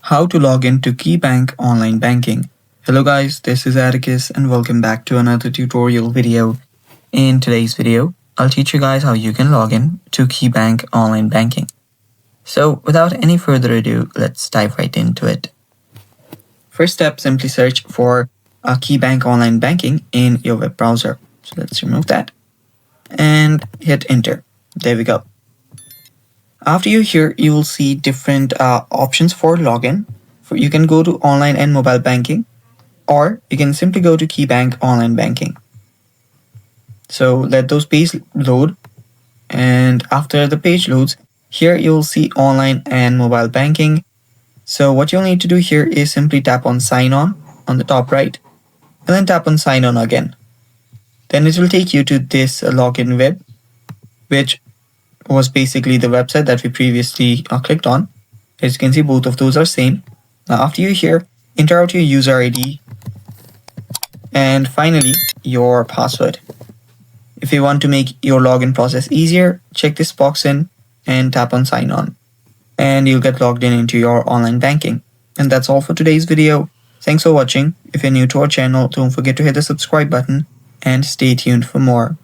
How to log into KeyBank Online Banking. Hello guys, this is Atticus and welcome back to another tutorial video. In today's video, I'll teach you guys how you can log in to KeyBank Online Banking. So without any further ado, let's dive right into it. First step, simply search for KeyBank Online Banking in your web browser. So let's remove that and hit enter. There we go. After you're here, you will see different options for login. You can go to online and mobile banking, or you can simply go to KeyBank Online Banking. So let those pages load, and after the page loads, here you'll see online and mobile banking. So what you'll need to do here is simply tap on sign on the top right, and then tap on sign on again. Then it will take you to this login web, which was basically the website that we previously clicked on. As you can see, both of those are same. Now after you're here, enter out your user ID and finally your password. If you want to make your login process easier, check this box in and tap on sign on, and you'll get logged in into your online banking. And that's all for today's video. Thanks for watching. If you're new to our channel, don't forget to hit the subscribe button and stay tuned for more.